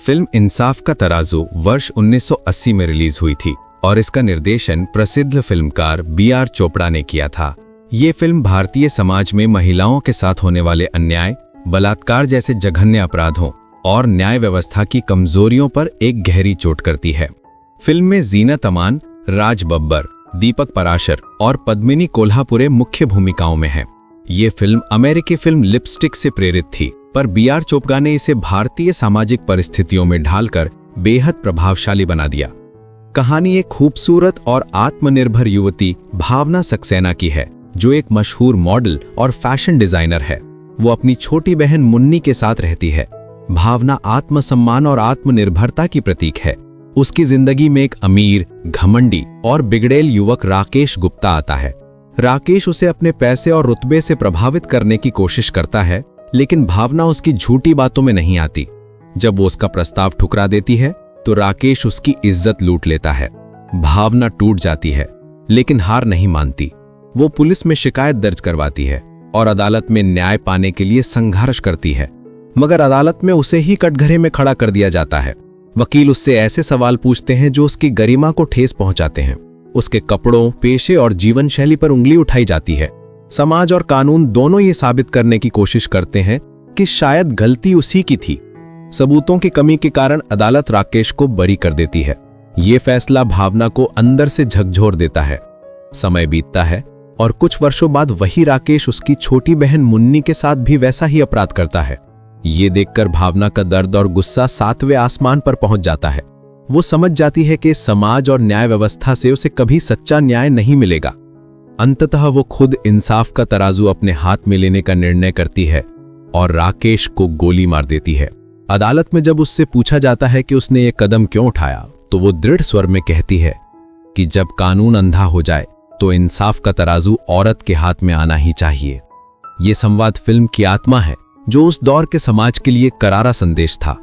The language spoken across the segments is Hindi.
फिल्म इंसाफ का तराजू वर्ष 1980 में रिलीज हुई थी और इसका निर्देशन प्रसिद्ध फिल्मकार बी.आर. चोपड़ा ने किया था। ये फिल्म भारतीय समाज में महिलाओं के साथ होने वाले अन्याय, बलात्कार जैसे जघन्य अपराधों और न्याय व्यवस्था की कमजोरियों पर एक गहरी चोट करती है। फिल्म में जीनत अमान, राज बब्बर, दीपक पराशर और पद्मिनी कोल्हापुरे मुख्य भूमिकाओं में हैं। ये फिल्म अमेरिकी फिल्म लिपस्टिक से प्रेरित थी, पर बी.आर. चोपड़ा ने इसे भारतीय सामाजिक परिस्थितियों में ढालकर बेहद प्रभावशाली बना दिया। कहानी एक खूबसूरत और आत्मनिर्भर युवती भावना सक्सेना की है, जो एक मशहूर मॉडल और फैशन डिजाइनर है। वो अपनी छोटी बहन मुन्नी के साथ रहती है। भावना आत्मसम्मान और आत्मनिर्भरता की प्रतीक है। उसकी जिंदगी में एक अमीर, घमंडी और बिगड़ेल युवक राकेश गुप्ता आता है। राकेश उसे अपने पैसे और रुतबे से प्रभावित करने की कोशिश करता है, लेकिन भावना उसकी झूठी बातों में नहीं आती। जब वो उसका प्रस्ताव ठुकरा देती है तो राकेश उसकी इज्जत लूट लेता है। भावना टूट जाती है, लेकिन हार नहीं मानती। वो पुलिस में शिकायत दर्ज करवाती है और अदालत में न्याय पाने के लिए संघर्ष करती है, मगर अदालत में उसे ही कटघरे में खड़ा कर दिया जाता है। वकील उससे ऐसे सवाल पूछते हैं जो उसकी गरिमा को ठेस पहुंचाते हैं। उसके कपड़ों, पेशे और जीवन शैली पर उंगली उठाई जाती है। समाज और कानून दोनों ये साबित करने की कोशिश करते हैं कि शायद गलती उसी की थी। सबूतों की कमी के कारण अदालत राकेश को बरी कर देती है। ये फैसला भावना को अंदर से झकझोर देता है। समय बीतता है और कुछ वर्षों बाद वही राकेश उसकी छोटी बहन मुन्नी के साथ भी वैसा ही अपराध करता है। ये देखकर भावना का दर्द और गुस्सा 7वें आसमान पर पहुंच जाता है। वो समझ जाती है कि समाज और न्याय व्यवस्था से उसे कभी सच्चा न्याय नहीं मिलेगा। अंततः वो खुद इंसाफ का तराजू अपने हाथ में लेने का निर्णय करती है और राकेश को गोली मार देती है। अदालत में जब उससे पूछा जाता है कि उसने ये कदम क्यों उठाया, तो वो दृढ़ स्वर में कहती है कि जब कानून अंधा हो जाए तो इंसाफ का तराजू औरत के हाथ में आना ही चाहिए। ये संवाद फिल्म की आत्मा है, जो उस दौर के समाज के लिए करारा संदेश था।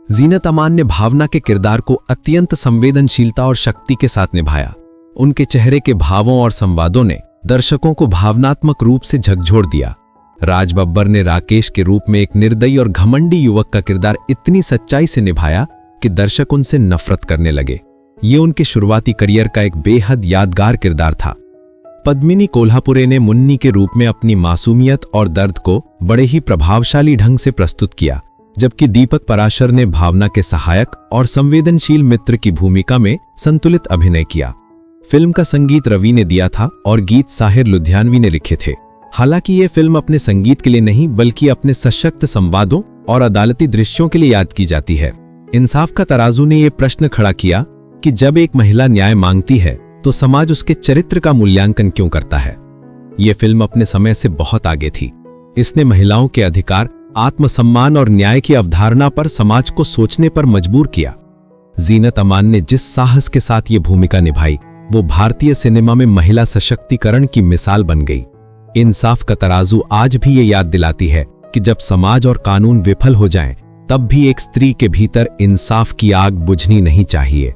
जीनत अमान ने भावना के किरदार को अत्यंत संवेदनशीलता और शक्ति के साथ निभाया। उनके चेहरे के भावों और संवादों ने दर्शकों को भावनात्मक रूप से झकझोर दिया। राज बब्बर ने राकेश के रूप में एक निर्दयी और घमंडी युवक का किरदार इतनी सच्चाई से निभाया कि दर्शक उनसे नफरत करने लगे। ये उनके शुरुआती करियर का एक बेहद यादगार किरदार था। पद्मिनी कोल्हापुरे ने मुन्नी के रूप में अपनी मासूमियत और दर्द को बड़े ही प्रभावशाली ढंग से प्रस्तुत किया, जबकि दीपक पराशर ने भावना के सहायक और संवेदनशील मित्र की भूमिका में संतुलित अभिनय किया। फिल्म का संगीत रवि ने दिया था और गीत साहिर लुधियानवी ने लिखे थे। हालांकि ये फिल्म अपने संगीत के लिए नहीं, बल्कि अपने सशक्त संवादों और अदालती दृश्यों के लिए याद की जाती है। इंसाफ का तराजू ने यह प्रश्न खड़ा किया कि जब एक महिला न्याय मांगती है तो समाज उसके चरित्र का मूल्यांकन क्यों करता है। यह फिल्म अपने समय से बहुत आगे थी। इसने महिलाओं के अधिकार, आत्मसम्मान और न्याय की अवधारणा पर समाज को सोचने पर मजबूर किया। जीनत अमान ने जिस साहस के साथ ये भूमिका निभाई, वो भारतीय सिनेमा में महिला सशक्तिकरण की मिसाल बन गई। इंसाफ का तराजू आज भी ये याद दिलाती है कि जब समाज और कानून विफल हो जाएं, तब भी एक स्त्री के भीतर इंसाफ की आग बुझनी नहीं चाहिए।